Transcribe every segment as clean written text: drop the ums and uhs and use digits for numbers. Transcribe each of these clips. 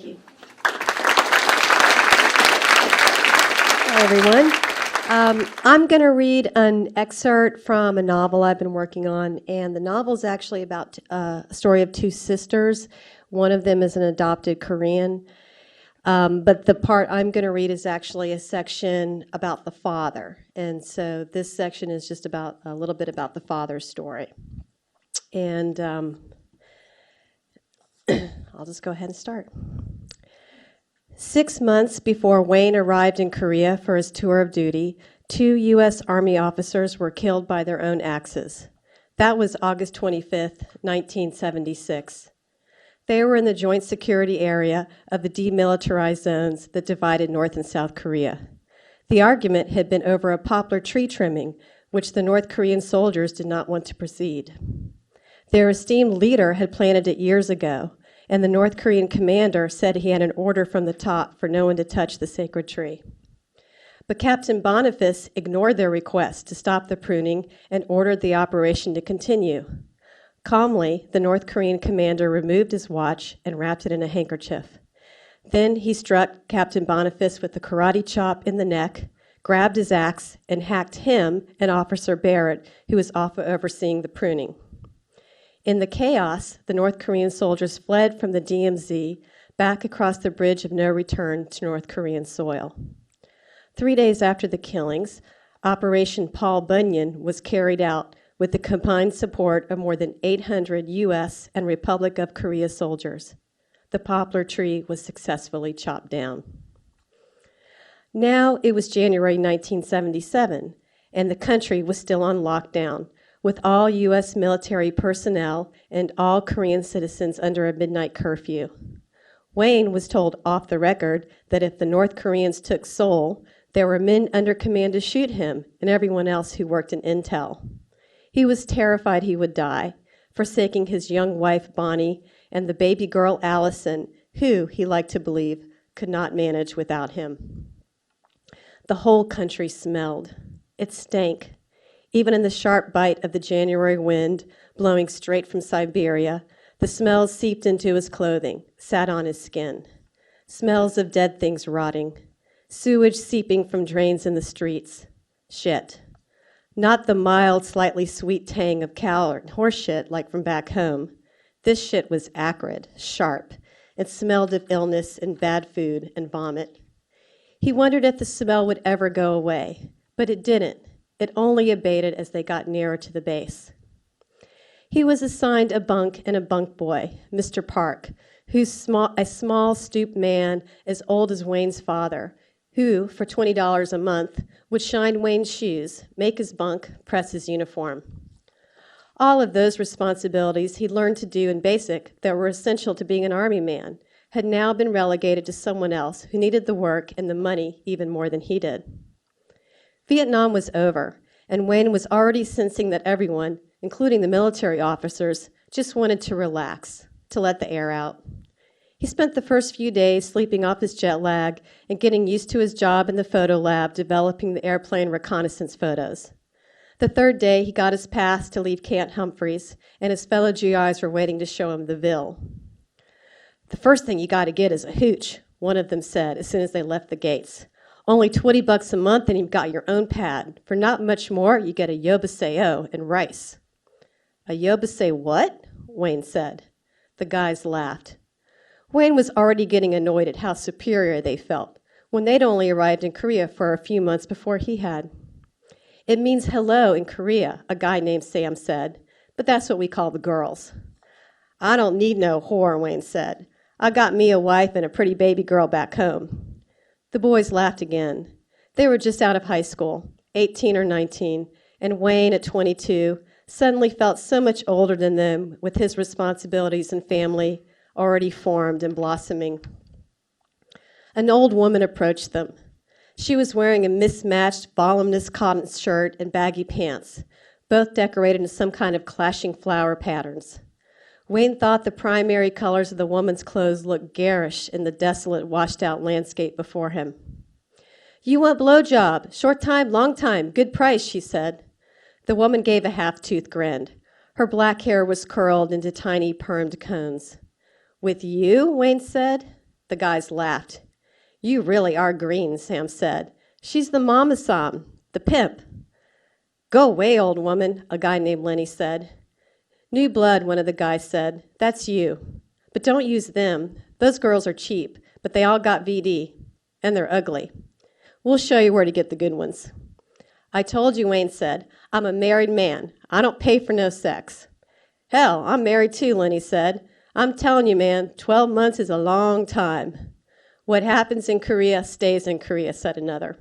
you. Hi, everyone. I'm going to read an excerpt from a novel I've been working on, and the novel is actually about a story of two sisters. One of them is an adopted Korean, but the part I'm going to read is actually a section about the father, and so this section is just about a little bit about the father's story. And I'll just go ahead and start. 6 months before Wayne arrived in Korea for his tour of duty, 2 U.S. Army officers were killed by their own axes. That was August 25th, 1976. They were in the joint security area of the demilitarized zones that divided North and South Korea. The argument had been over a poplar tree trimming, which the North Korean soldiers did not want to proceed. Their esteemed leader had planted it years ago, and the North Korean commander said he had an order from the top for no one to touch the sacred tree. But Captain Boniface ignored their request to stop the pruning and ordered the operation to continue. Calmly, the North Korean commander removed his watch and wrapped it in a handkerchief. Then he struck Captain Boniface with a karate chop in the neck, grabbed his axe, and hacked him and Officer Barrett, who was off overseeing the pruning. In the chaos, the North Korean soldiers fled from the DMZ back across the bridge of no return to North Korean soil. 3 days after the killings, Operation Paul Bunyan was carried out with the combined support of more than 800 U.S. and Republic of Korea soldiers. The poplar tree was successfully chopped down. Now it was January 1977, and the country was still on lockdown, with all U.S. military personnel and all Korean citizens under a midnight curfew. Wayne was told off the record that if the North Koreans took Seoul, there were men under command to shoot him and everyone else who worked in intel. He was terrified he would die, forsaking his young wife, Bonnie, and the baby girl, Allison, who, he liked to believe, could not manage without him. The whole country smelled. It stank. Even in the sharp bite of the January wind blowing straight from Siberia, the smells seeped into his clothing, sat on his skin. Smells of dead things rotting, sewage seeping from drains in the streets. Shit. Not the mild, slightly sweet tang of cow or horse shit like from back home. This shit was acrid, sharp, and smelled of illness and bad food and vomit. He wondered if the smell would ever go away, but it didn't. It only abated as they got nearer to the base. He was assigned a bunk and a bunk boy, Mr. Park, who's a small, stooped man as old as Wayne's father, who, for $20 a month, would shine Wayne's shoes, make his bunk, press his uniform. All of those responsibilities he learned to do in basic that were essential to being an Army man had now been relegated to someone else who needed the work and the money even more than he did. Vietnam was over, and Wayne was already sensing that everyone, including the military officers, just wanted to relax, to let the air out. He spent the first few days sleeping off his jet lag and getting used to his job in the photo lab developing the airplane reconnaissance photos. The third day, he got his pass to leave Camp Humphreys, and his fellow GIs were waiting to show him the Ville. "The first thing you got to get is a hooch," one of them said as soon as they left the gates. "Only $20 a month and you've got your own pad. For not much more, you get a yobaseo and rice." "A yobase what?" Wayne said. The guys laughed. Wayne was already getting annoyed at how superior they felt when they'd only arrived in Korea for a few months before he had. "It means hello in Korea," a guy named Sam said, "but that's what we call the girls." "I don't need no whore," Wayne said. "I got me a wife and a pretty baby girl back home." The boys laughed again. They were just out of high school, 18 or 19, and Wayne, at 22, suddenly felt so much older than them with his responsibilities and family already formed and blossoming. An old woman approached them. She was wearing a mismatched, voluminous cotton shirt and baggy pants, both decorated in some kind of clashing flower patterns. Wayne thought the primary colors of the woman's clothes looked garish in the desolate, washed-out landscape before him. "You want blowjob? Short time, long time, good price," she said. The woman gave a half-toothed grin. Her black hair was curled into tiny, permed cones. "With you?" Wayne said. The guys laughed. You really are green, Sam said. She's the mama Sam, the pimp. Go away, old woman, a guy named Lenny said. New blood, one of the guys said. That's you. But don't use them. Those girls are cheap, but they all got VD, and they're ugly. We'll show you where to get the good ones. I told you, Wayne said. I'm a married man. I don't pay for no sex. Hell, I'm married too, Lenny said. I'm telling you, man, 12 months is a long time. What happens in Korea stays in Korea, said another.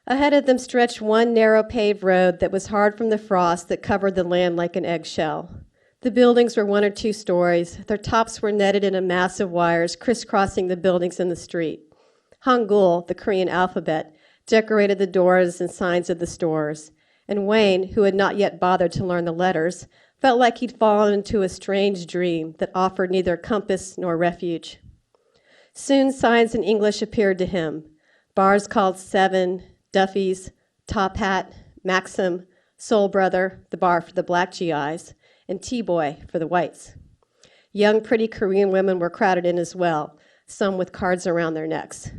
Ahead of them stretched one narrow paved road that was hard from the frost that covered the land like an eggshell. The buildings were 1 or 2 stories. Their tops were netted in a mass of wires crisscrossing the buildings in the street. Hangul, the Korean alphabet, decorated the doors and signs of the stores. And Wayne, who had not yet bothered to learn the letters, felt like he'd fallen into a strange dream that offered neither compass nor refuge. Soon signs in English appeared to him. Bars called Seven, Duffy's, Top Hat, Meacham, Soul Brother, the bar for the black GIs, and T-Boy for the whites. Young, pretty Korean women were crowded in as well, some with cards around their necks.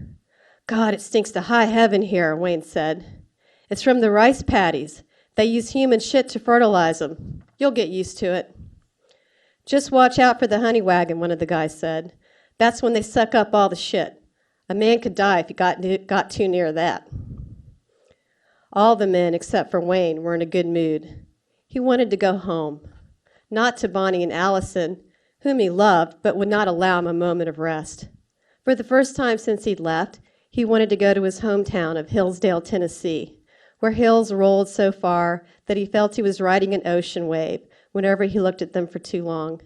God, it stinks to high heaven here, Wayne said. It's from the rice paddies. They use human shit to fertilize them. You'll get used to it. Just watch out for the honey wagon, one of the guys said. That's when they suck up all the shit. A man could die if he got too near that. All the men, except for Wayne, were in a good mood. He wanted to go home. Not to Bonnie and Allison, whom he loved, but would not allow him a moment of rest. For the first time since he'd left, he wanted to go to his hometown of Hillsdale, Tennessee, where hills rolled so far that he felt he was riding an ocean wave whenever he looked at them for too long.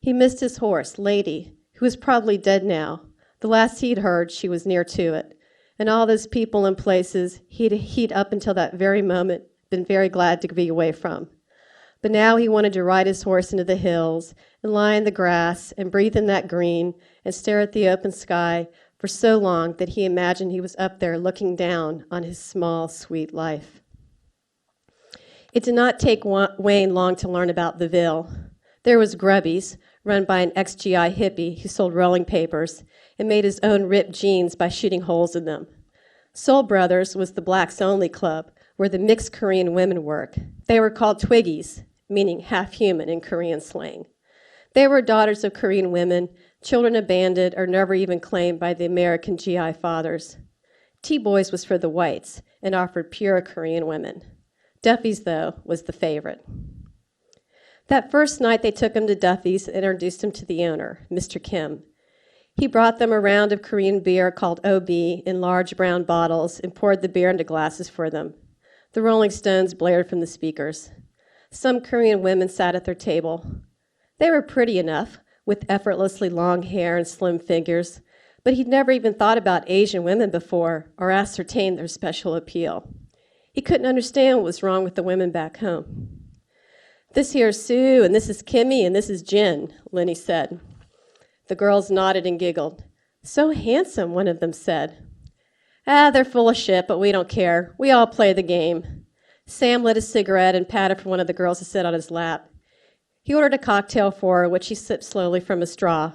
He missed his horse, Lady, who was probably dead now. The last he'd heard, she was near to it. And all those people and places he'd up until that very moment been very glad to be away from. But now he wanted to ride his horse into the hills and lie in the grass and breathe in that green and stare at the open sky for so long that he imagined he was up there looking down on his small, sweet life. It did not take Wayne long to learn about the Ville. There was Grubby's, run by an ex-GI hippie who sold rolling papers and made his own ripped jeans by shooting holes in them. Soul Brothers was the blacks-only club where the mixed Korean women worked. They were called Twiggies, meaning half-human in Korean slang. They were daughters of Korean women, children abandoned or never even claimed by the American GI fathers. T-Boys was for the whites and offered pure Korean women. Duffy's, though, was the favorite. That first night, they took him to Duffy's and introduced him to the owner, Mr. Kim. He brought them a round of Korean beer called OB in large brown bottles and poured the beer into glasses for them. The Rolling Stones blared from the speakers. Some Korean women sat at their table. They were pretty enough, with effortlessly long hair and slim figures, but he'd never even thought about Asian women before or ascertained their special appeal. He couldn't understand what was wrong with the women back home. This here's Sue, and this is Kimmy, and this is Jen, Lenny said. The girls nodded and giggled. So handsome, one of them said. They're full of shit, but we don't care. We all play the game. Sam lit a cigarette and patted for one of the girls to sit on his lap. He ordered a cocktail for her, which she sipped slowly from a straw.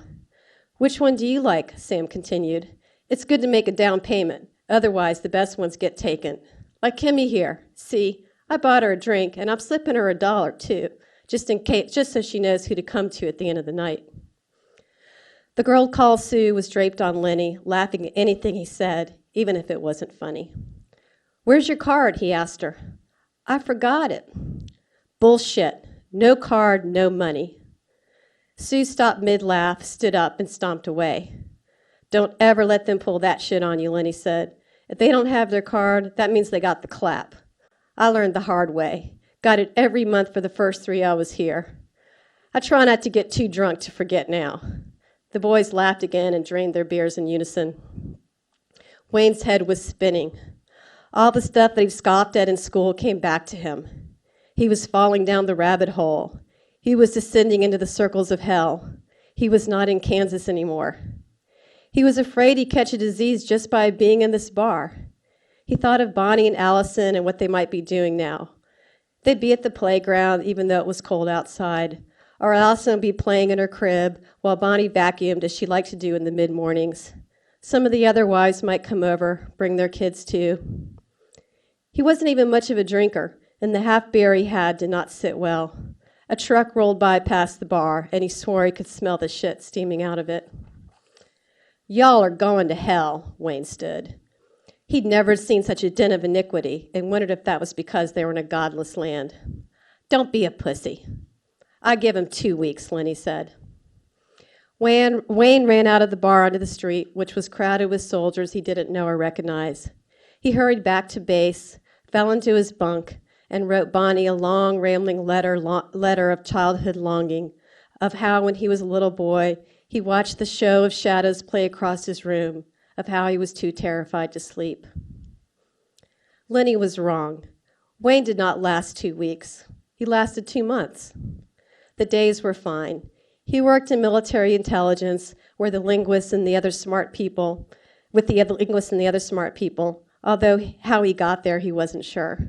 Which one do you like? Sam continued. It's good to make a down payment. Otherwise, the best ones get taken. Like Kimmy here. See, I bought her a drink, and I'm slipping her $1, too, just in case, just so she knows who to come to at the end of the night. The girl called Sue was draped on Lenny, laughing at anything he said, even if it wasn't funny. Where's your card? He asked her. I forgot it. Bullshit. No card, no money. Sue stopped mid-laugh, stood up, and stomped away. Don't ever let them pull that shit on you, Lenny said. If they don't have their card, that means they got the clap. I learned the hard way. Got it every month for the first 3 I was here. I try not to get too drunk to forget now. The boys laughed again and drained their beers in unison. Wayne's head was spinning. All the stuff that he scoffed at in school came back to him. He was falling down the rabbit hole. He was descending into the circles of hell. He was not in Kansas anymore. He was afraid he'd catch a disease just by being in this bar. He thought of Bonnie and Allison and what they might be doing now. They'd be at the playground, even though it was cold outside, or Allison would be playing in her crib while Bonnie vacuumed as she liked to do in the mid-mornings. Some of the other wives might come over, bring their kids too. He wasn't even much of a drinker, and the half beer he had did not sit well. A truck rolled by past the bar, and he swore he could smell the shit steaming out of it. "Y'all are going to hell," Wayne stood. He'd never seen such a den of iniquity and wondered if that was because they were in a godless land. "Don't be a pussy." "I give him 2 weeks," Lenny said. Wayne ran out of the bar onto the street, which was crowded with soldiers he didn't know or recognize. He hurried back to base, fell into his bunk, and wrote Bonnie a long, rambling letter of childhood longing, of how when he was a little boy, he watched the show of shadows play across his room, of how he was too terrified to sleep. Lenny was wrong. Wayne did not last 2 weeks. He lasted 2 months. The days were fine. He worked in military intelligence with the linguists and the other smart people, although how he got there he wasn't sure.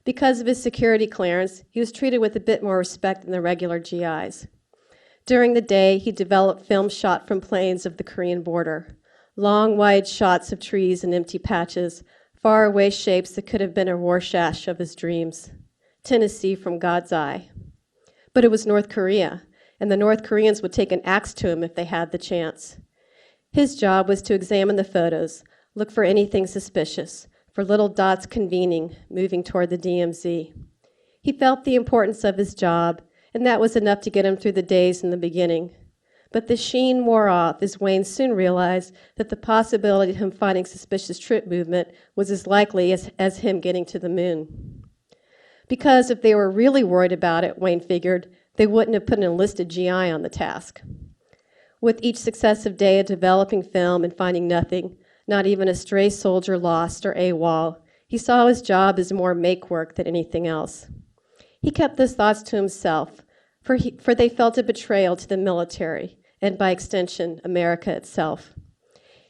Because of his security clearance, he was treated with a bit more respect than the regular GIs. During the day, he developed film shot from planes of the Korean border, long, wide shots of trees and empty patches, faraway shapes that could have been a Rorschach of his dreams. Tennessee from God's eye. But it was North Korea, and the North Koreans would take an axe to him if they had the chance. His job was to examine the photos, look for anything suspicious, for little dots convening, moving toward the DMZ. He felt the importance of his job, and that was enough to get him through the days in the beginning. But the sheen wore off as Wayne soon realized that the possibility of him finding suspicious trip movement was as likely as him getting to the moon. Because if they were really worried about it, Wayne figured, they wouldn't have put an enlisted GI on the task. With each successive day of developing film and finding nothing, not even a stray soldier lost or AWOL, he saw his job as more make work than anything else. He kept those thoughts to himself, for they felt a betrayal to the military, and by extension, America itself.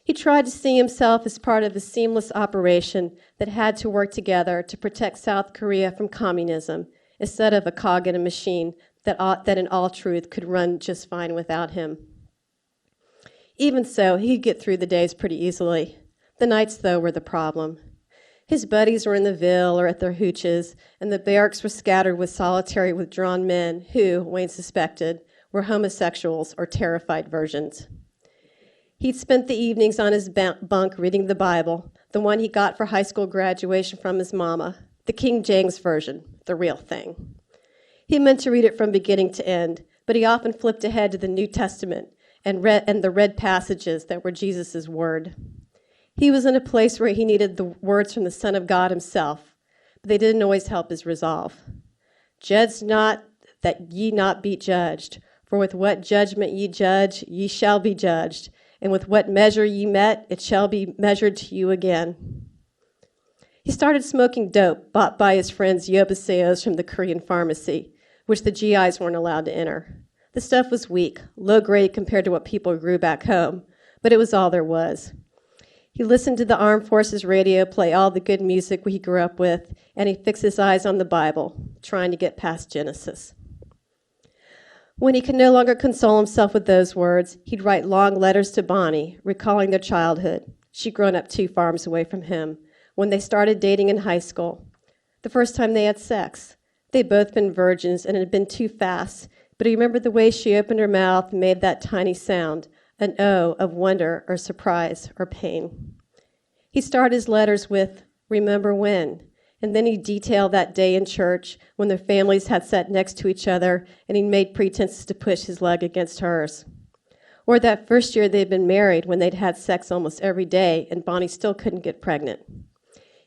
He tried to see himself as part of a seamless operation that had to work together to protect South Korea from communism, instead of a cog in a machine that in all truth could run just fine without him. Even so, he'd get through the days pretty easily. The nights, though, were the problem. His buddies were in the Ville or at their hooches, and the barracks were scattered with solitary, withdrawn men who, Wayne suspected, were homosexuals or terrified virgins. He'd spent the evenings on his bunk reading the Bible, the one he got for high school graduation from his mama, the King James Version, the real thing. He meant to read it from beginning to end, but he often flipped ahead to the New Testament and the read passages that were Jesus' word. He was in a place where he needed the words from the Son of God himself, but they didn't always help his resolve. "Judge not, that ye not be judged, for with what judgment ye judge, ye shall be judged, and with what measure ye met, it shall be measured to you again." He started smoking dope bought by his friends Yobaseos from the Korean pharmacy, which the GIs weren't allowed to enter. The stuff was weak, low grade compared to what people grew back home, but it was all there was. He listened to the Armed Forces radio play all the good music he grew up with, and he fixed his eyes on the Bible, trying to get past Genesis. When he could no longer console himself with those words, he'd write long letters to Bonnie, recalling their childhood. She'd grown up 2 farms away from him, when they started dating in high school. The first time they had sex. They'd both been virgins, and it had been too fast, but he remembered the way she opened her mouth and made that tiny sound, an O of wonder or surprise or pain. He started his letters with, "Remember when?" And then he detailed that day in church when their families had sat next to each other and he made pretenses to push his leg against hers. Or that first year they'd been married when they'd had sex almost every day and Bonnie still couldn't get pregnant.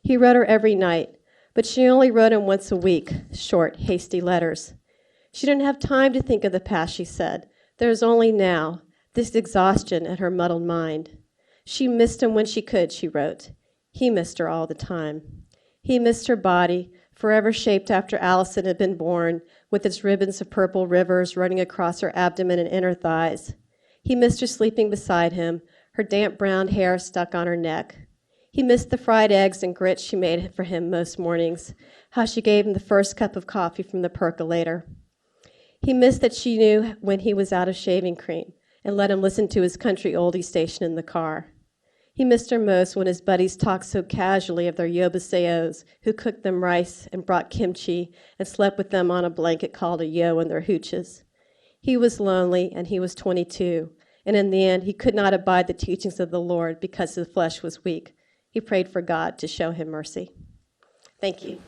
He wrote her every night, but she only wrote him once a week, short, hasty letters. She didn't have time to think of the past, she said. There was only now, this exhaustion at her muddled mind. She missed him when she could, she wrote. He missed her all the time. He missed her body, forever shaped after Allison had been born, with its ribbons of purple rivers running across her abdomen and inner thighs. He missed her sleeping beside him, her damp brown hair stuck on her neck. He missed the fried eggs and grits she made for him most mornings, how she gave him the first cup of coffee from the percolator. He missed that she knew when he was out of shaving cream and let him listen to his country oldie station in the car. He missed her most when his buddies talked so casually of their yobaseos who cooked them rice and brought kimchi and slept with them on a blanket called a yo in their hooches. He was lonely, and he was 22, and in the end, he could not abide the teachings of the Lord because his flesh was weak. He prayed for God to show him mercy. Thank you.